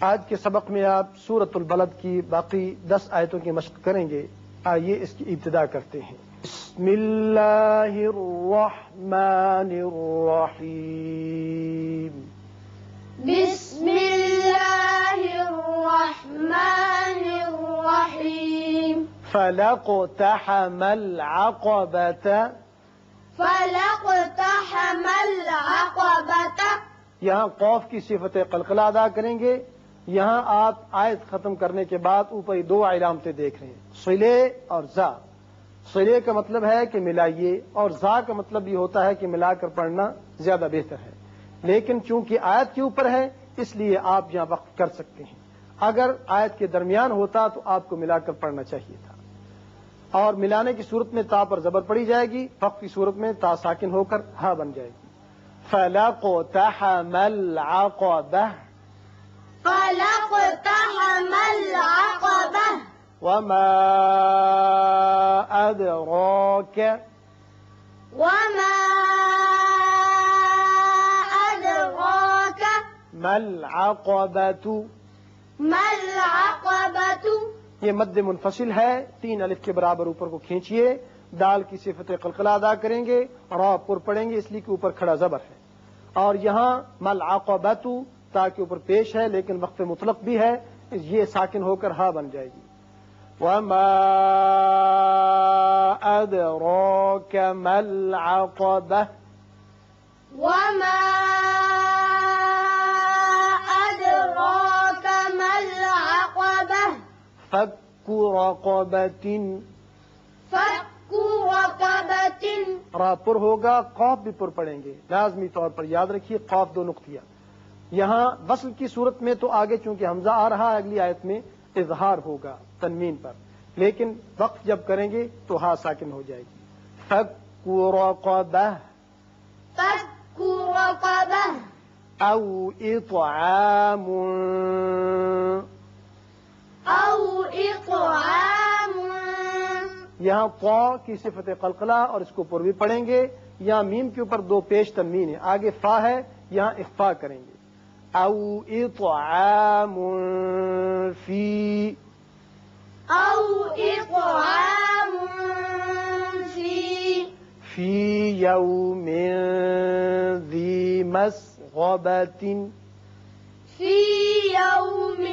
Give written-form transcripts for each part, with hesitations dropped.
آج کے سبق میں آپ سورۃ البلد کی باقی 10 آیتوں کی مشق کریں گے۔ آئیے اس کی ابتدا کرتے ہیں۔ بسم اللہ الرحمن الرحیم۔ بسم اللہ الرحمن الرحیم۔ فلاقتحم العقبۃ، فلاقتحم العقبۃ، یہاں قوف کی صفت قلقلہ ادا کریں گے۔ یہاں آپ آیت ختم کرنے کے بعد اوپر 2 علامتیں دیکھ رہے ہیں، صلے اور زا۔ صلے کا مطلب ہے کہ ملائیے، اور زا کا مطلب یہ ہوتا ہے کہ ملا کر پڑھنا زیادہ بہتر ہے، لیکن چونکہ آیت کے اوپر ہے اس لیے آپ یہاں وقف کر سکتے ہیں۔ اگر آیت کے درمیان ہوتا تو آپ کو ملا کر پڑھنا چاہیے تھا، اور ملانے کی صورت میں تا پر زبر پڑی جائے گی، وقف کی صورت میں تا ساکن ہو کر ہا بن جائے گی۔ فلاقتحم العقبہ، فلاقتحم العقبہ، وما أدراك، وما أدراك ما العقبة، ما العقبة، یہ مد منفصل ہے، 3 الف کے برابر اوپر کو کھینچیے، دال کی صفت قلقلہ ادا کریں گے، را پر پڑھیں گے اس لیے کہ اوپر کھڑا زبر ہے، اور یہاں ما العقبة تا کے اوپر پیش ہے لیکن وقف مطلق بھی ہے، یہ ساکن ہو کر ہا بن جائے گی۔ وما أدراك ما العقبة، وما أدراك ما العقبة، فك رقبة، فك رقبة، را پر ہوگا، قاف بھی پر پڑیں گے، لازمی طور پر یاد رکھیے، قاف 2 نقطیہ۔ یہاں وصل کی صورت میں تو آگے چونکہ حمزہ آ رہا ہے، اگلی آیت میں اظہار ہوگا تنوین پر، لیکن وقف جب کریں گے تو ہا ساکن ہو جائے گی۔ فک رقبہ، فك رقبة، او اطعام، أو إطعام، یہاں طا کی صفت قلقلہ اور اس کو پر بھی پڑھیں گے، یہاں میم کے اوپر 2 پیش تنوین ہے، آگے فا ہے، یہاں اخفا کریں گے۔ او اطعام فی، أو إطعام فی یوم ذی مسغبۃ، في يوم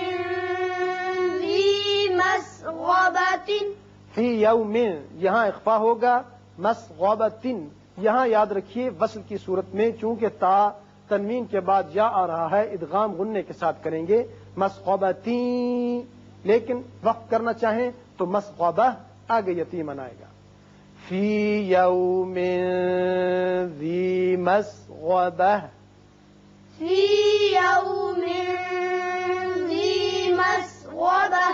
ذي مسغبة، فی یوم، یہاں اخفا ہوگا، مسغبۃ، یہاں یاد رکھیے وصل کی صورت میں چونکہ تا تنوین کے بعد یا آ رہا ہے، ادغام غنے کے ساتھ کریں گے، مسغبتین، لیکن وقف کرنا چاہیں تو مسغبہ، آگے یتیمن آئے گا۔ فی یوم ذی مسغبہ، في يوم ذي مسغبة،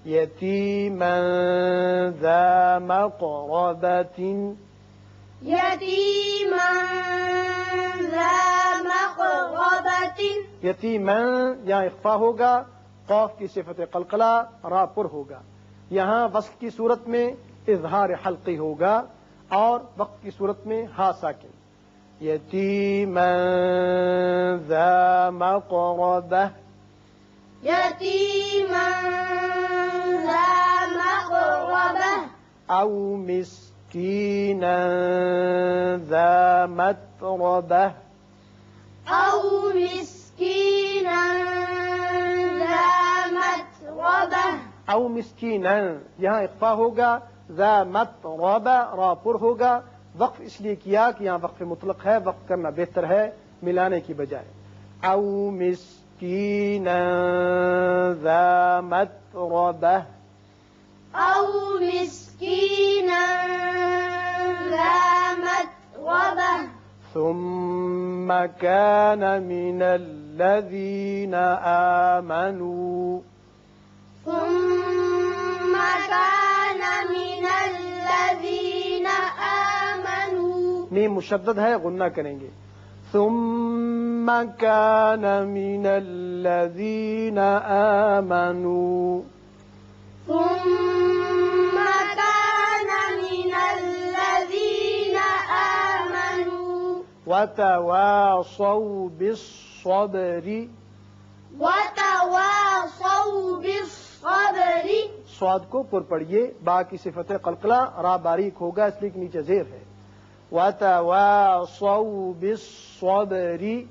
یتیما ذا مقربۃ، يتيما ذا مقربة، یتیما، یہاں اخفا ہوگا، قاف کی صفت قلقلہ، را پر ہوگا، یہاں وصل کی صورت میں اظہار حلقی ہوگا اور وقت کی صورت میں ہا ساکن۔ یتیما ذا مقربہ، يتيما ذا مقربة، او مسکینا ذا متربہ، أو مسكينا ذا متربة، او مسکینا، یہاں اخفا ہوگا، ذا متربہ، را پر ہوگا، وقف اس لیے کیا کہ یہاں وقف مطلق ہے، وقف کرنا بہتر ہے ملانے کی بجائے۔ او مسکینا ذا متربہ، أو مسكينا ذا متربة، ثم كان من الذين آمنوا، ثم كان من الذين آمنوا، میم مشدد ہے، غنہ کریں گے، ثم كان من الذين آمنوا، ثم كان من الذين آمنوا، وتواصوا بالصبر، وتواصوا سواد کو پر پڑھیے، با کی صفت قلقلہ، را باریک ہوگا اس لیے کہ نیچے زیر ہے. وَتَوَاصَوْا بِالصَّبْرِ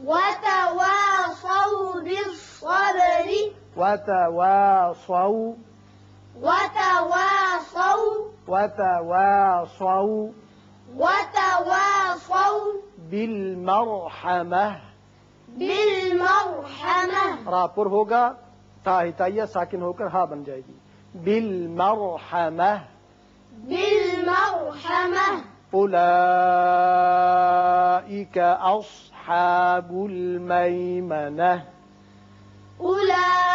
وتواصوا بالصبر وتواصوا وتواصوا وتواصوا وتواصوا بالمرحمة. بالمرحمة. را پر ہوگا، تا ہتائیہ ساکن ہو کر ہا بن جائے گی. بالمرحمة. بالمرحمة. أولئك أصحاب الميمنة. أولئك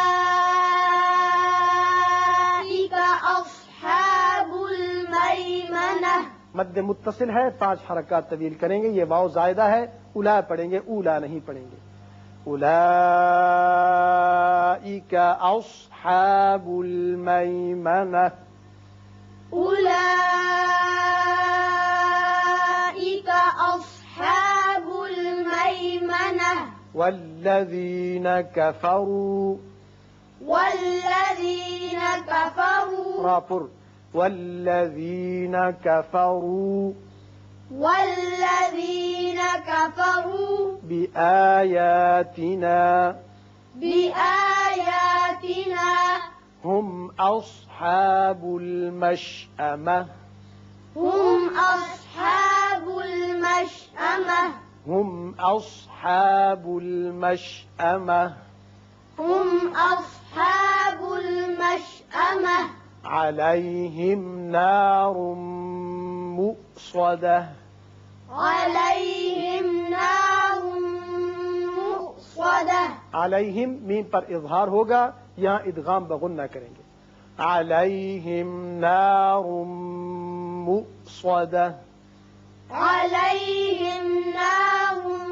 أصحاب الميمنة. مد متصل ہے، 5 حرکات طویل کریں گے. یہ واو زائدہ ہے، اولا پڑھیں گے، اولا نہیں پڑھیں گے. أولئك أصحاب الميمنة. أولئك أصحاب الميمنة. والذين كفروا والذين كفروا رافر والذين كفروا والذين كفروا بآياتنا بآياتنا هم أصحاب المشأمة. هم أصحاب المشأمة. هم أصحاب المشأمة. هم أصحاب المشأمة. عليهم نار مؤصدة. عليهم نار مؤصدة. علیہم میم پر اظہار ہوگا، یہاں ادغام بغنہ کریں گے. علیہم نار مؤصدة. عليهم نار